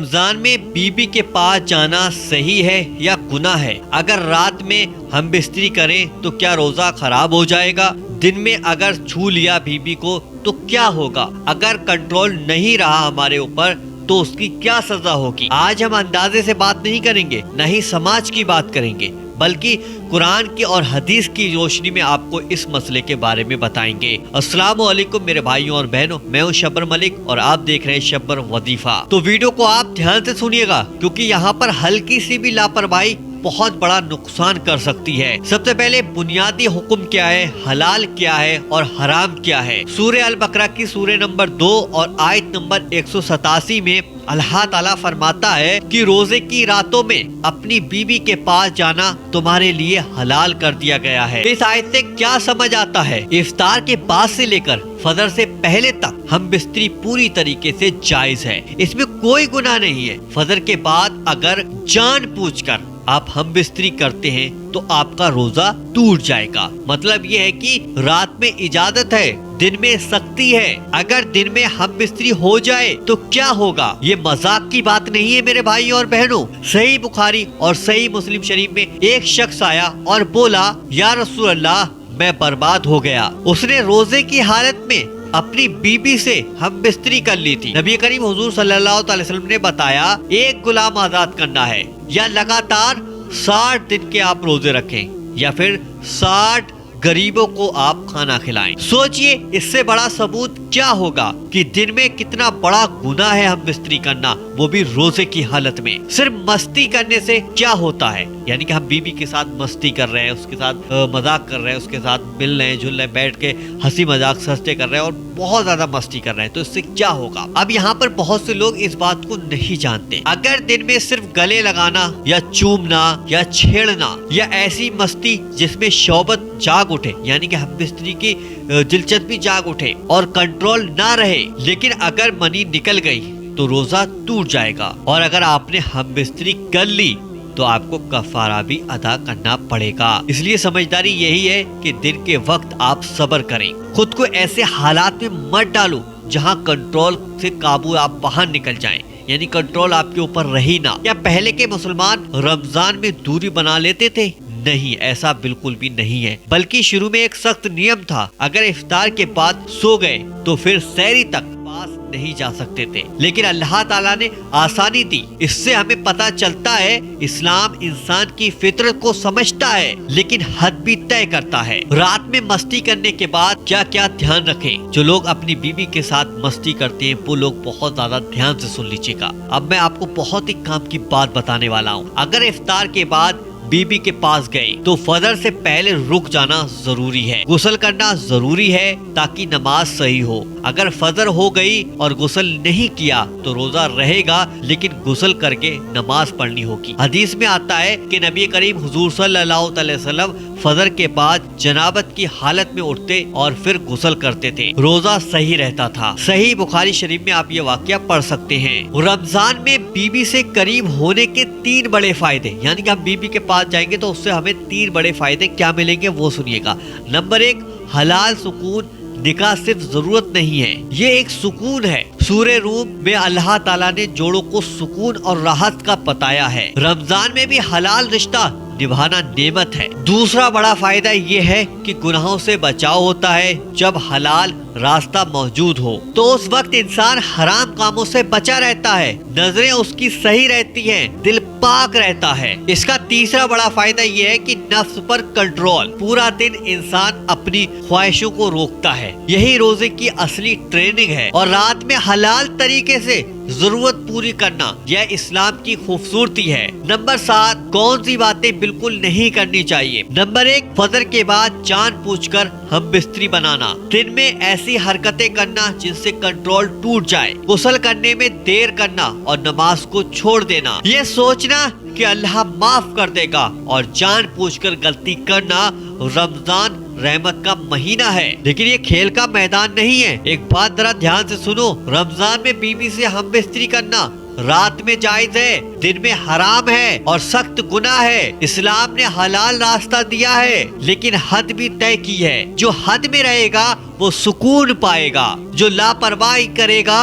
رمضان میں بیوی کے پاس جانا صحیح ہے یا گناہ ہے؟ اگر رات میں ہم بستری کریں تو کیا روزہ خراب ہو جائے گا؟ دن میں اگر چھو لیا بیوی کو تو کیا ہوگا؟ اگر کنٹرول نہیں رہا ہمارے اوپر تو اس کی کیا سزا ہوگی؟ آج ہم اندازے سے بات نہیں کریں گے، نہ ہی سماج کی بات کریں گے، بلکہ قرآن کی اور حدیث کی روشنی میں آپ کو اس مسئلے کے بارے میں بتائیں گے۔ السلام علیکم میرے بھائیوں اور بہنوں، میں ہوں شبر ملک اور آپ دیکھ رہے ہیں شبر وظیفہ۔ تو ویڈیو کو آپ دھیان سے سنیے گا، کیونکہ یہاں پر ہلکی سی بھی لاپرواہی بہت بڑا نقصان کر سکتی ہے۔ سب سے پہلے بنیادی حکم کیا ہے، حلال کیا ہے اور حرام کیا ہے۔ سورہ البقرہ کی سورہ نمبر 2 اور آیت نمبر 187 میں اللہ تعالیٰ فرماتا ہے کہ روزے کی راتوں میں اپنی بیوی کے پاس جانا تمہارے لیے حلال کر دیا گیا ہے۔ اس آیت سے کیا سمجھ آتا ہے؟ افطار کے بعد سے لے کر فجر سے پہلے تک ہم بستری پوری طریقے سے جائز ہے، اس میں کوئی گناہ نہیں ہے۔ فجر کے بعد اگر جان بوجھ کر آپ ہم بستری کرتے ہیں تو آپ کا روزہ ٹوٹ جائے گا۔ مطلب یہ ہے کہ رات میں اجازت ہے، دن میں سختی ہے۔ اگر دن میں ہم بستری ہو جائے تو کیا ہوگا؟ یہ مذاق کی بات نہیں ہے میرے بھائی اور بہنوں۔ صحیح بخاری اور صحیح مسلم شریف میں ایک شخص آیا اور بولا، یا رسول اللہ میں برباد ہو گیا۔ اس نے روزے کی حالت میں اپنی بیوی سے ہم بستری کر لی تھی۔ نبی کریم حضور صلی اللہ علیہ وسلم نے بتایا ایک غلام آزاد کرنا ہے، یا لگاتار 60 دن کے آپ روزے رکھیں، یا پھر 60 غریبوں کو آپ کھانا کھلائیں۔ سوچئے اس سے بڑا ثبوت کیا ہوگا کہ دن میں کتنا بڑا گناہ ہے ہم بستری کرنا، وہ بھی روزے کی حالت میں۔ صرف مستی کرنے سے کیا ہوتا ہے؟ یعنی کہ ہم بیوی کے ساتھ مستی کر رہے ہیں، اس کے ساتھ مذاق کر رہے ہیں، اس کے ساتھ مل رہے ہیں، جل رہے ہیں، بیٹھ کے ہنسی مذاق سستے کر رہے ہیں اور بہت زیادہ مستی کر رہے ہیں، تو اس سے کیا ہوگا؟ اب یہاں پر بہت سے لوگ اس بات کو نہیں جانتے۔ اگر دن میں صرف گلے لگانا یا چومنا یا چھیڑنا یا ایسی مستی جس میں شوبت جاگ اٹھے، یعنی کہ ہم بستری کی دلچسپی جاگ اٹھے اور کنٹرول نہ رہے، لیکن اگر منی نکل گئی تو روزہ ٹوٹ جائے گا، اور اگر آپ نے ہم بستری کر لی تو آپ کو کفارہ بھی ادا کرنا پڑے گا۔ اس لیے سمجھداری یہی ہے کہ دن کے وقت آپ صبر کریں، خود کو ایسے حالات میں مت ڈالو جہاں کنٹرول سے قابو آپ باہر نکل جائیں، یعنی کنٹرول آپ کے اوپر رہی نہ۔ یا پہلے کے مسلمان رمضان میں دوری بنا لیتے تھے؟ نہیں، ایسا بالکل بھی نہیں ہے، بلکہ شروع میں ایک سخت نیم تھا، اگر افطار کے بعد سو گئے تو پھر سحری تک پاس نہیں جا سکتے تھے، لیکن اللہ تعالیٰ نے آسانی دی۔ اس سے ہمیں پتہ چلتا ہے اسلام انسان کی فطرت کو سمجھتا ہے، لیکن حد بھی طے کرتا ہے۔ رات میں مستی کرنے کے بعد کیا کیا دھیان رکھیں؟ جو لوگ اپنی بیوی کے ساتھ مستی کرتے ہیں وہ لوگ بہت زیادہ دھیان سے سن لیجیے گا۔ اب میں آپ کو بہت ہی کام کی بات بتانے والا ہوں۔ اگر افطار کے بعد بیوی کے پاس گئے تو فجر سے پہلے رک جانا ضروری ہے، غسل کرنا ضروری ہے تاکہ نماز صحیح ہو۔ اگر فجر ہو گئی اور غسل نہیں کیا تو روزہ رہے گا، لیکن غسل کر کے نماز پڑھنی ہوگی۔ حدیث میں آتا ہے کہ نبی کریم حضور صلی اللہ علیہ وسلم فجر کے بعد جنابت کی حالت میں اٹھتے اور پھر غسل کرتے تھے، روزہ صحیح رہتا تھا۔ صحیح بخاری شریف میں آپ یہ واقعہ پڑھ سکتے ہیں۔ رمضان میں بیوی سے قریب ہونے کے 3 بڑے فائدے، یعنی کہ ہم بیوی کے پاس جائیں گے تو اس سے ہمیں 3 بڑے فائدے کیا ملیں گے وہ سنیے گا۔ نمبر 1، حلال سکون۔ نکاح صرف ضرورت نہیں ہے، یہ ایک سکون ہے۔ سورہ روم میں اللہ تعالیٰ نے جوڑوں کو سکون اور راحت کا بتایا ہے۔ رمضان میں بھی حلال رشتہ نبھانا نعمت ہے۔ دوسرا بڑا فائدہ یہ ہے کہ گناہوں سے بچاؤ ہوتا ہے۔ جب حلال راستہ موجود ہو تو اس وقت انسان حرام کاموں سے بچا رہتا ہے، نظریں اس کی صحیح رہتی ہیں، دل پاک رہتا ہے۔ اس کا تیسرا بڑا فائدہ یہ ہے کہ نفس پر کنٹرول، پورا دن انسان اپنی خواہشوں کو روکتا ہے، یہی روزے کی اصلی ٹریننگ ہے۔ اور رات میں حلال طریقے سے ضرورت پوری کرنا یہ اسلام کی خوبصورتی ہے۔ نمبر 7، کون سی باتیں بالکل نہیں کرنی چاہیے؟ نمبر 1، فجر کے بعد جان پوچھ کر ہم بستری بنانا، دن میں ایسی حرکتیں کرنا جن سے کنٹرول ٹوٹ جائے، غسل کرنے میں دیر کرنا اور نماز کو چھوڑ دینا، یہ سوچنا کہ اللہ معاف کر دے گا اور جان پوچھ کر غلطی کرنا۔ رمضان رحمت کا مہینہ ہے، لیکن یہ کھیل کا میدان نہیں ہے۔ ایک بات ذرا دھیان سے سنو، رمضان میں بیوی سے ہم بستری کرنا رات میں جائز ہے، دن میں حرام ہے اور سخت گناہ ہے۔ اسلام نے حلال راستہ دیا ہے، لیکن حد بھی طے کی ہے۔ جو حد میں رہے گا وہ سکون پائے گا، جو لاپرواہی کرے گا